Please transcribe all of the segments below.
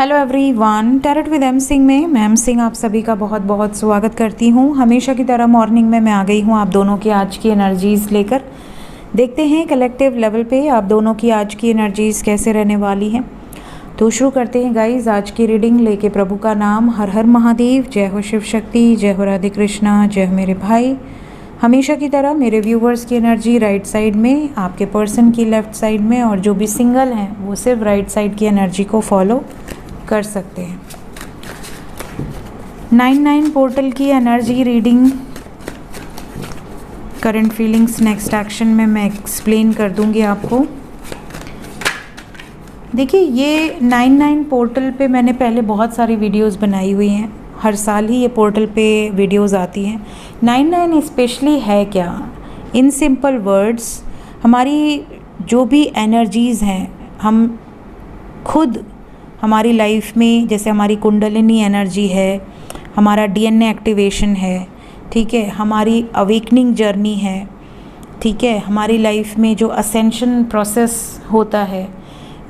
Hello everyone, tarot with M Singh में मैं M Singh आप सभी का बहुत बहुत स्वागत करती हूँ। हमेशा की तरह मॉर्निंग में मैं आ गई हूँ आप दोनों की आज की एनर्जीज़ लेकर। देखते हैं कलेक्टिव लेवल पे आप दोनों की आज की एनर्जीज़ कैसे रहने वाली हैं। तो शुरू करते हैं गाइज आज की रीडिंग लेके प्रभु का नाम। हर हर महादेव, जय हो शिव शक्ति, जय हो राधे कृष्णा, जय हो मेरे भाई। हमेशा की तरह मेरे व्यूवर्स की एनर्जी राइट साइड में, आपके पर्सन की लेफ़्ट साइड में, और जो भी सिंगल हैं वो सिर्फ राइट साइड की एनर्जी को फॉलो कर सकते हैं। 9-9 पोर्टल की energy reading, current feelings, next action में मैं एक्सप्लेन कर दूंगी आपको। देखिए ये 9-9 पोर्टल पे मैंने पहले बहुत सारी वीडियोस बनाई हुई हैं। हर साल ही ये पोर्टल पे वीडियोस आती हैं। 9-9 स्पेशली है क्या? इन सिंपल वर्ड्स, हमारी जो भी एनर्जीज़ हैं, हम खुद हमारी लाइफ में, जैसे हमारी कुंडलिनी एनर्जी है, हमारा डीएनए एक्टिवेशन है, ठीक है, हमारी अवेकनिंग जर्नी है, ठीक है, हमारी लाइफ में जो असेंशन प्रोसेस होता है,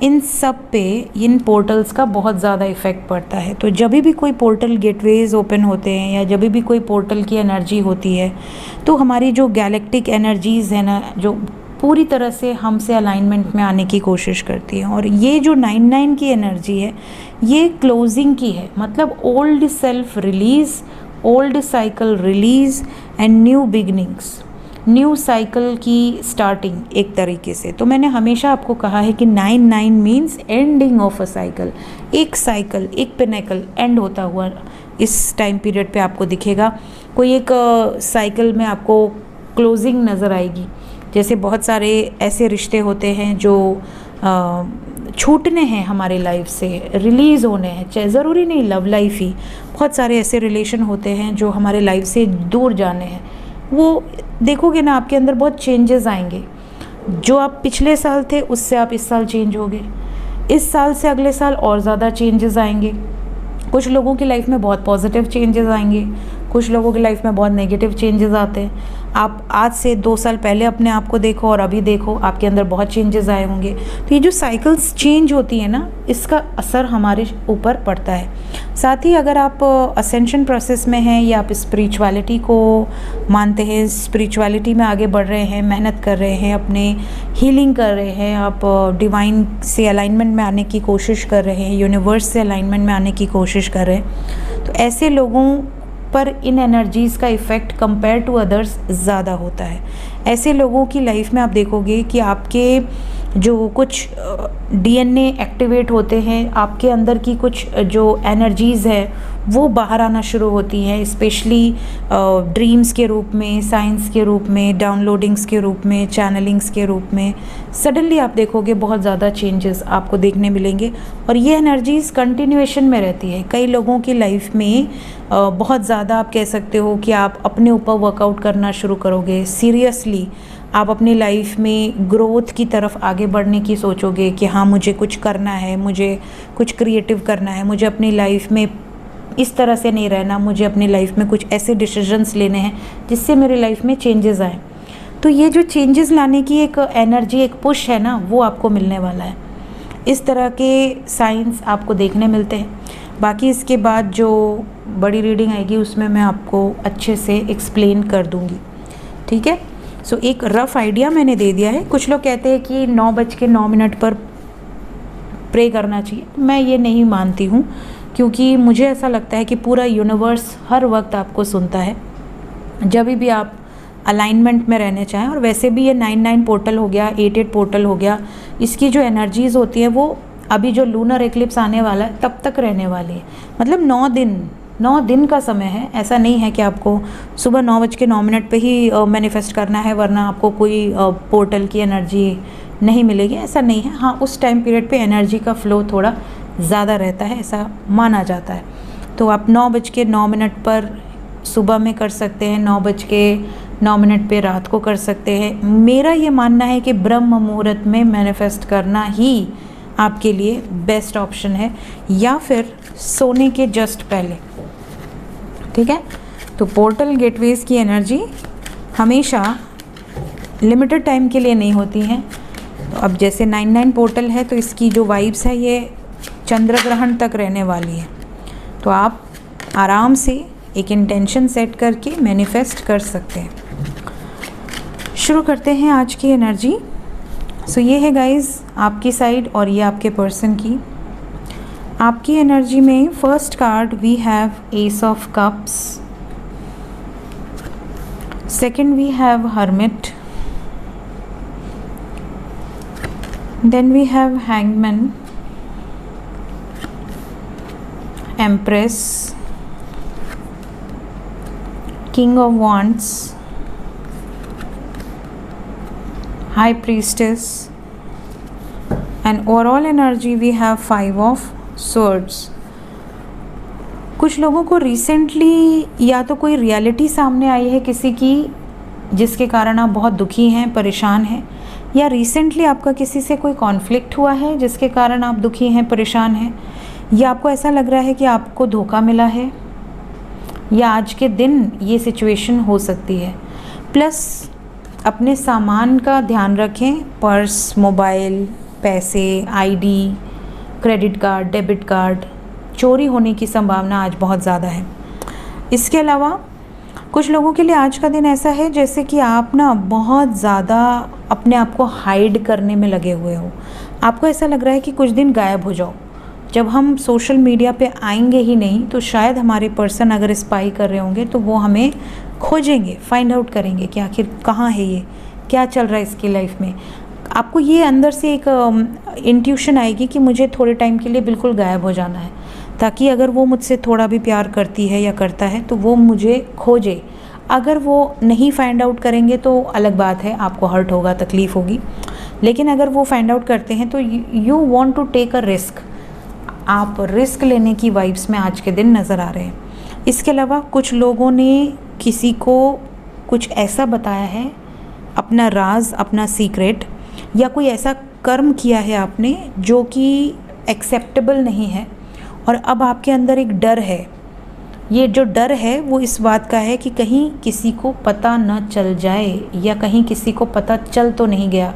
इन सब पे इन पोर्टल्स का बहुत ज़्यादा इफ़ेक्ट पड़ता है। तो जब भी कोई पोर्टल गेटवेज ओपन होते हैं या जब भी कोई पोर्टल की एनर्जी होती है, तो हमारी जो गैलेक्टिक एनर्जीज़ है ना, जो पूरी तरह से हमसे अलाइनमेंट में आने की कोशिश करती है। और ये जो 9-9 की एनर्जी है, ये क्लोजिंग की है, मतलब old self release, old cycle release and new beginnings, new cycle की स्टार्टिंग एक तरीके से। तो मैंने हमेशा आपको कहा है कि 9-9 means ending of a cycle. एक साइकिल, एक पिनेकल एंड होता हुआ इस टाइम पीरियड पे आपको दिखेगा। कोई एक साइकिल में आपको क्लोजिंग नज़र आएगी। जैसे बहुत सारे ऐसे रिश्ते होते हैं जो छूटने हैं हमारे लाइफ से, रिलीज़ होने हैं, चाहे ज़रूरी नहीं लव लाइफ ही, बहुत सारे ऐसे रिलेशन होते हैं जो हमारे लाइफ से दूर जाने हैं। वो देखोगे ना, आपके अंदर बहुत चेंजेस आएंगे। जो आप पिछले साल थे उससे आप इस साल चेंज होगे, इस साल से अगले साल और ज़्यादा चेंजेस आएंगे। कुछ लोगों की लाइफ में बहुत पॉजिटिव चेंजेस आएंगे, कुछ लोगों की लाइफ में बहुत नेगेटिव चेंजेस आते हैं। आप आज से 2 साल पहले अपने आप को देखो और अभी देखो, आपके अंदर बहुत चेंजेस आए होंगे। तो ये जो साइकिल्स चेंज होती है ना, इसका असर हमारे ऊपर पड़ता है। साथ ही अगर आप असेंशन प्रोसेस में हैं या आप स्पिरिचुअलिटी को मानते हैं, स्पिरिचुअलिटी में आगे बढ़ रहे हैं, मेहनत कर रहे हैं, अपने हीलिंग कर रहे हैं, आप डिवाइन से अलाइनमेंट में आने की कोशिश कर रहे हैं, यूनिवर्स से अलाइनमेंट में आने की कोशिश कर रहे हैं, तो ऐसे लोगों पर इन एनर्जीज़ का इफ़ेक्ट कंपेयर टू अदर्स ज़्यादा होता है। ऐसे लोगों की लाइफ में आप देखोगे कि आपके जो कुछ डीएनए एक्टिवेट होते हैं, आपके अंदर की कुछ जो एनर्जीज़ है वो बाहर आना शुरू होती हैं, स्पेशली ड्रीम्स के रूप में, साइंस के रूप में, डाउनलोडिंग्स के रूप में, चैनलिंग्स के रूप में। सडनली आप देखोगे बहुत ज़्यादा चेंजेस आपको देखने मिलेंगे और ये एनर्जीज़ कंटिन्यूएशन में रहती है। कई लोगों की लाइफ में बहुत ज़्यादा आप कह सकते हो कि आप अपने ऊपर वर्कआउट करना शुरू करोगे। सीरियसली आप अपनी लाइफ में ग्रोथ की तरफ आगे बढ़ने की सोचोगे कि हाँ, मुझे कुछ करना है, मुझे कुछ क्रिएटिव करना है, मुझे अपनी लाइफ में इस तरह से नहीं रहना, मुझे अपनी लाइफ में कुछ ऐसे डिसीजंस लेने हैं जिससे मेरी लाइफ में चेंजेस आए। तो ये जो चेंजेस लाने की एक एनर्जी, एक पुश है ना, वो आपको मिलने वाला है। इस तरह के साइंस आपको देखने मिलते हैं। बाकी इसके बाद जो बड़ी रीडिंग आएगी उसमें मैं आपको अच्छे से एक्सप्लेन कर दूँगी, ठीक है। सो एक रफ़ आइडिया मैंने दे दिया है। कुछ लोग कहते हैं कि 9:09 पर प्रे करना चाहिए। मैं ये नहीं मानती हूँ, क्योंकि मुझे ऐसा लगता है कि पूरा यूनिवर्स हर वक्त आपको सुनता है जब भी आप अलाइनमेंट में रहने चाहें। और वैसे भी ये 9-9 पोर्टल हो गया, 8-8 पोर्टल हो गया, इसकी जो एनर्जीज़ होती है वो अभी जो लूनर एक्लिप्स आने वाला है तब तक रहने वाली है। मतलब 9 दिन का समय है। ऐसा नहीं है कि आपको सुबह 9:09 पे ही मैनिफेस्ट करना है वरना आपको कोई पोर्टल की एनर्जी नहीं मिलेगी, ऐसा नहीं है। हाँ, उस टाइम पीरियड पे एनर्जी का फ्लो थोड़ा ज़्यादा रहता है, ऐसा माना जाता है। तो आप 9:09 पर सुबह में कर सकते हैं, 9:09 पे रात को कर सकते हैं। मेरा ये मानना है कि ब्रह्म मुहूर्त में मैनिफेस्ट करना ही आपके लिए बेस्ट ऑप्शन है, या फिर सोने के जस्ट पहले, ठीक है। तो पोर्टल गेटवेज की एनर्जी हमेशा लिमिटेड टाइम के लिए नहीं होती हैं। तो अब जैसे 9-9 पोर्टल है तो इसकी जो वाइब्स है ये चंद्र ग्रहण तक रहने वाली है। तो आप आराम से एक इंटेंशन सेट करके मैनिफेस्ट कर सकते हैं। शुरू करते हैं आज की एनर्जी। सो ये है गाइस आपकी साइड और ये आपके पर्सन की। आपकी एनर्जी में first card we have ace of cups, second we have hermit, then we have hangman, empress, king of wands, high priestess, and overall energy we have 5 of swords. कुछ लोगों को recently या तो कोई reality सामने आई है किसी की जिसके कारण आप बहुत दुखी हैं, परेशान हैं, या रिसेंटली आपका किसी से कोई कॉन्फ्लिक्ट हुआ है जिसके कारण आप दुखी हैं, परेशान हैं, या आपको ऐसा लग रहा है कि आपको धोखा मिला है, या आज के दिन ये सिचुएशन हो सकती है। प्लस अपने सामान का ध्यान रखें, पर्स, मोबाइल, पैसे, ID, credit card, debit card, चोरी होने की संभावना आज बहुत ज़्यादा है। इसके अलावा कुछ लोगों के लिए आज का दिन ऐसा है जैसे कि आप ना बहुत ज़्यादा अपने आप को हाइड करने में लगे हुए हो। आपको ऐसा लग रहा है कि कुछ दिन गायब हो जाओ। जब हम सोशल मीडिया पे आएंगे ही नहीं तो शायद हमारे पर्सन अगर स्पाई कर रहे होंगे तो वो हमें खोजेंगे, फाइंड आउट करेंगे कि आखिर कहाँ है ये, क्या चल रहा है इसकी लाइफ में। आपको ये अंदर से एक इंट्यूशन आएगी कि मुझे थोड़े टाइम के लिए बिल्कुल गायब हो जाना है, ताकि अगर वो मुझसे थोड़ा भी प्यार करती है या करता है तो वो मुझे खोजे। अगर वो नहीं फाइंड आउट करेंगे तो अलग बात है, आपको हर्ट होगा, तकलीफ़ होगी, लेकिन अगर वो फाइंड आउट करते हैं तो you want to take a risk. आप रिस्क लेने की वाइब्स में आज के दिन नज़र आ रहे हैं। इसके अलावा कुछ लोगों ने किसी को कुछ ऐसा बताया है, अपना राज, अपना सीक्रेट, या कोई ऐसा कर्म किया है आपने जो कि एक्सेप्टेबल नहीं है, और अब आपके अंदर एक डर है। ये जो डर है वो इस बात का है कि कहीं किसी को पता न चल जाए, या कहीं किसी को पता चल तो नहीं गया।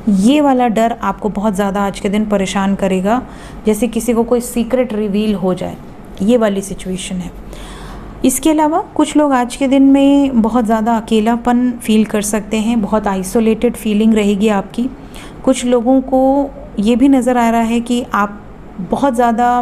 ये वाला डर आपको बहुत ज़्यादा आज के दिन परेशान करेगा, जैसे किसी को कोई सीक्रेट रिवील हो जाए, ये वाली सिचुएशन है। इसके अलावा कुछ लोग आज के दिन में बहुत ज़्यादा अकेलापन फील कर सकते हैं, बहुत आइसोलेटेड फीलिंग रहेगी आपकी। कुछ लोगों को ये भी नज़र आ रहा है कि आप बहुत ज़्यादा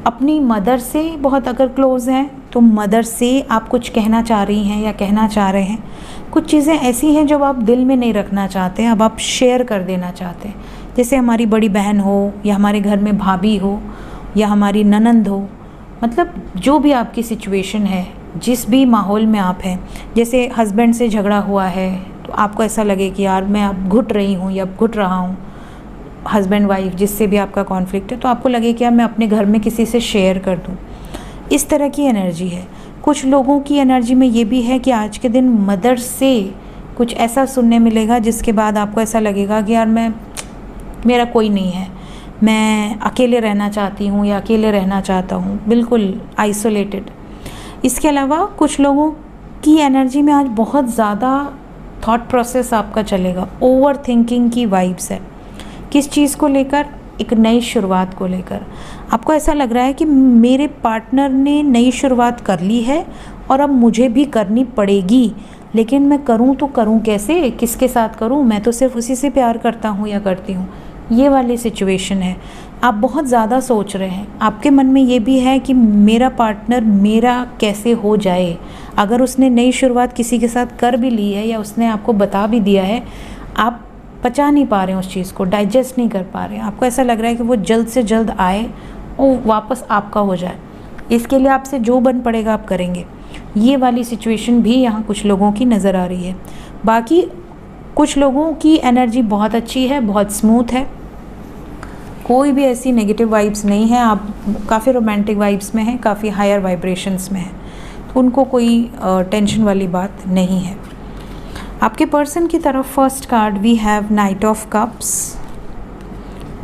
अपनी मदर से बहुत अगर क्लोज़ हैं तो मदर से आप कुछ कहना चाह रही हैं या कहना चाह रहे हैं। कुछ चीज़ें ऐसी हैं जो आप दिल में नहीं रखना चाहते, अब आप शेयर कर देना चाहते हैं। जैसे हमारी बड़ी बहन हो, या हमारे घर में भाभी हो, या हमारी ननंद हो, मतलब जो भी आपकी सिचुएशन है, जिस भी माहौल में आप हैं। जैसे हस्बैंड से झगड़ा हुआ है तो आपको ऐसा लगे कि यार मैं अब घुट रही हूँ या घुट रहा हूँ, हस्बैंड वाइफ जिससे भी आपका कॉन्फ्लिक्ट है, तो आपको लगे कि यार मैं अपने घर में किसी से शेयर कर दूँ। इस तरह की एनर्जी है। कुछ लोगों की एनर्जी में ये भी है कि आज के दिन मदर से कुछ ऐसा सुनने मिलेगा जिसके बाद आपको ऐसा लगेगा कि यार मेरा कोई नहीं है, मैं अकेले रहना चाहती हूँ या अकेले रहना चाहता हूँ, बिल्कुल आइसोलेटेड। इसके अलावा कुछ लोगों की एनर्जी में आज बहुत ज़्यादा थॉट प्रोसेस आपका चलेगा, ओवर थिंकिंग की वाइब्स है। किस चीज़ को लेकर? एक नई शुरुआत को लेकर। आपको ऐसा लग रहा है कि मेरे पार्टनर ने नई शुरुआत कर ली है और अब मुझे भी करनी पड़ेगी, लेकिन मैं करूं तो करूं कैसे, किसके साथ करूं, मैं तो सिर्फ उसी से प्यार करता हूं या करती हूं। ये वाली सिचुएशन है। आप बहुत ज़्यादा सोच रहे हैं। आपके मन में ये भी है कि मेरा पार्टनर मेरा कैसे हो जाए। अगर उसने नई शुरुआत किसी के साथ कर भी ली है या उसने आपको बता भी दिया है, आप पचा नहीं पा रहे हैं उस चीज़ को, डाइजेस्ट नहीं कर पा रहे हैं। आपको ऐसा लग रहा है कि वो जल्द से जल्द आए और वापस आपका हो जाए। इसके लिए आपसे जो बन पड़ेगा आप करेंगे। ये वाली सिचुएशन भी यहाँ कुछ लोगों की नज़र आ रही है। बाकी कुछ लोगों की एनर्जी बहुत अच्छी है, बहुत स्मूथ है, कोई भी ऐसी नेगेटिव वाइब्स नहीं है। आप काफ़ी रोमांटिक वाइब्स में हैं, काफ़ी हायर वाइब्रेशंस में हैं, तो उनको कोई टेंशन वाली बात नहीं है। आपके पर्सन की तरफ first card we have knight of cups,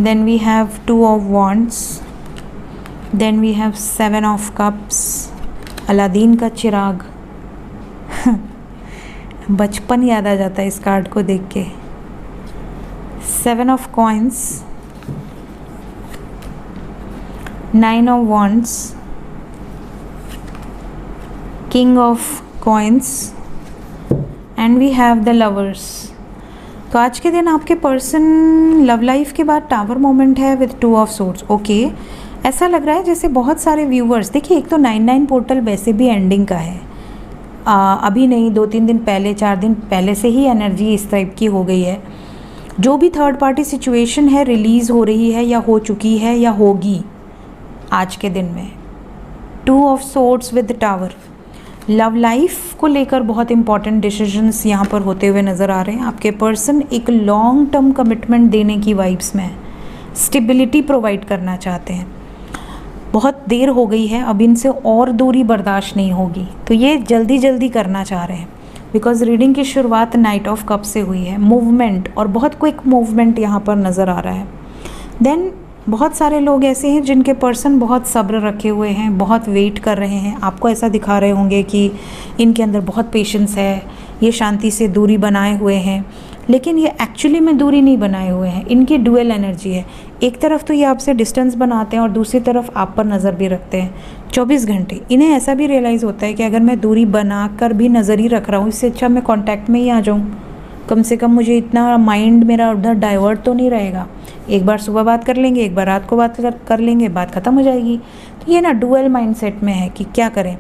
then we have 2 of wands, then we have 7 of cups, Aladdin का चिराग। बचपन याद आ जाता है इस कार्ड को देख के। 7 of coins, 9 of Wands, King of Coins and we have the lovers. तो आज के दिन आपके पर्सन लव लाइफ के बाद टावर मोमेंट है विद 2 ऑफ सोर्ड्स। ओके, ऐसा लग रहा है जैसे बहुत सारे व्यूवर्स, देखिए एक तो 9-9 पोर्टल वैसे भी एंडिंग का है, अभी नहीं, 2-3 दिन पहले, 4 दिन पहले से ही एनर्जी इस टाइप की हो गई है। जो भी थर्ड पार्टी सिचुएशन है रिलीज़ हो रही है या हो चुकी है या होगी आज के दिन में। 2 of swords with tower, love life को लेकर बहुत इंपॉर्टेंट डिसीजंस यहाँ पर होते हुए नज़र आ रहे हैं। आपके पर्सन एक लॉन्ग टर्म कमिटमेंट देने की वाइब्स में है, स्टेबिलिटी प्रोवाइड करना चाहते हैं। बहुत देर हो गई है, अब इनसे और दूरी बर्दाश्त नहीं होगी, तो ये जल्दी जल्दी करना चाह रहे हैं। बिकॉज रीडिंग की शुरुआत नाइट ऑफ कप से हुई है, मूवमेंट और बहुत क्विक मूवमेंट यहाँ पर नज़र आ रहा है। देन बहुत सारे लोग ऐसे हैं जिनके पर्सन बहुत सब्र रखे हुए हैं, बहुत वेट कर रहे हैं, आपको ऐसा दिखा रहे होंगे कि इनके अंदर बहुत पेशेंस है, ये शांति से दूरी बनाए हुए हैं, लेकिन ये एक्चुअली में दूरी नहीं बनाए हुए हैं। इनकी डुअल एनर्जी है, एक तरफ तो ये आपसे डिस्टेंस बनाते हैं और दूसरी तरफ आप पर नज़र भी रखते हैं 24 घंटे। इन्हें ऐसा भी रियलाइज़ होता है कि अगर मैं दूरी बना कर भी नज़र ही रख रहा हूँ, इससे अच्छा मैं कॉन्टैक्ट में ही आ जाऊँ, कम से कम मुझे इतना माइंड मेरा उधर डाइवर्ट तो नहीं रहेगा। एक बार सुबह बात कर लेंगे, एक बार रात को बात कर लेंगे, बात ख़त्म हो जाएगी। तो ये ना डुअल माइंडसेट में है कि क्या करें।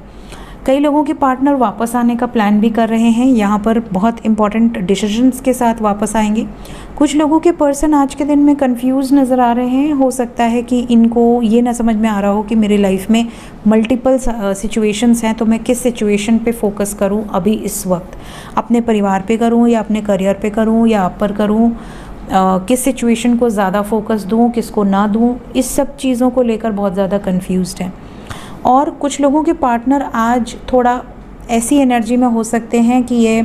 कई लोगों के पार्टनर वापस आने का प्लान भी कर रहे हैं, यहाँ पर बहुत इंपॉर्टेंट डिसीजंस के साथ वापस आएंगे। कुछ लोगों के पर्सन आज के दिन में कंफ्यूज नज़र आ रहे हैं, हो सकता है कि इनको ये ना समझ में आ रहा हो कि मेरी लाइफ में मल्टीपल सिचुएशंस हैं, तो मैं किस सिचुएशन पे फोकस करूँ अभी इस वक्त, अपने परिवार पे करूँ या अपने करियर पे करूँ या आप पर करूँ, किस सिचुएशन को ज़्यादा फोकस दूँ, किसको ना दूँ, इस सब चीज़ों को लेकर बहुत ज़्यादा कन्फ्यूज़ड हैं। और कुछ लोगों के पार्टनर आज थोड़ा ऐसी एनर्जी में हो सकते हैं कि ये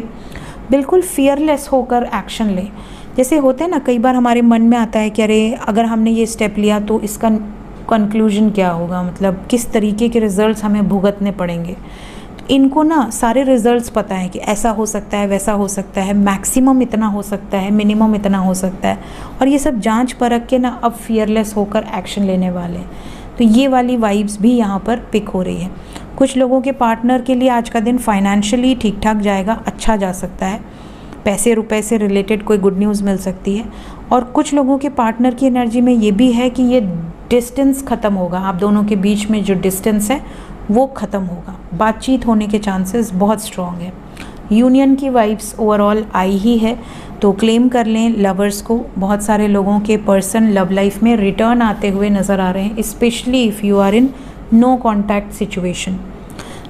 बिल्कुल फियरलेस होकर एक्शन लें। जैसे होते हैं ना, कई बार हमारे मन में आता है कि अरे अगर हमने ये स्टेप लिया तो इसका कंक्लूजन क्या होगा, मतलब किस तरीके के रिजल्ट्स हमें भुगतने पड़ेंगे। इनको ना सारे रिजल्ट्स पता है कि ऐसा हो सकता है, वैसा हो सकता है, मैक्सिमम इतना हो सकता है, मिनिमम इतना हो सकता है, और ये सब जांच परख के ना अब फियरलेस होकर एक्शन लेने वाले हैं। तो ये वाली वाइब्स भी यहाँ पर पिक हो रही है। कुछ लोगों के पार्टनर के लिए आज का दिन फाइनेंशियली ठीक ठाक जाएगा, अच्छा जा सकता है, पैसे रुपए से रिलेटेड कोई गुड न्यूज़ मिल सकती है। और कुछ लोगों के पार्टनर की एनर्जी में ये भी है कि ये डिस्टेंस ख़त्म होगा, आप दोनों के बीच में जो डिस्टेंस है वो ख़त्म होगा, बातचीत होने के चांसेस बहुत स्ट्रॉन्ग है। यूनियन की वाइब्स ओवरऑल आई ही है, तो क्लेम कर लें लवर्स को। बहुत सारे लोगों के पर्सन लव लाइफ में रिटर्न आते हुए नज़र आ रहे हैं, specially if you are in no contact situation.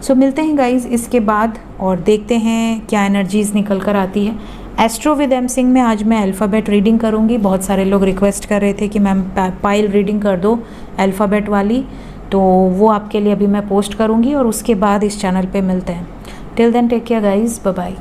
So मिलते हैं गाइज इसके बाद और देखते हैं क्या एनर्जीज़ निकल कर आती है। एस्ट्रो विद एम सिंह में आज मैं अल्फ़ाबेट रीडिंग करूँगी। बहुत सारे लोग रिक्वेस्ट कर रहे थे कि मैम पाइल रीडिंग कर दो अल्फ़ाबेट वाली, तो वो आपके लिए अभी मैं पोस्ट करूँगी और उसके बाद इस चैनल पे मिलते हैं। Till then take care guys, bye bye.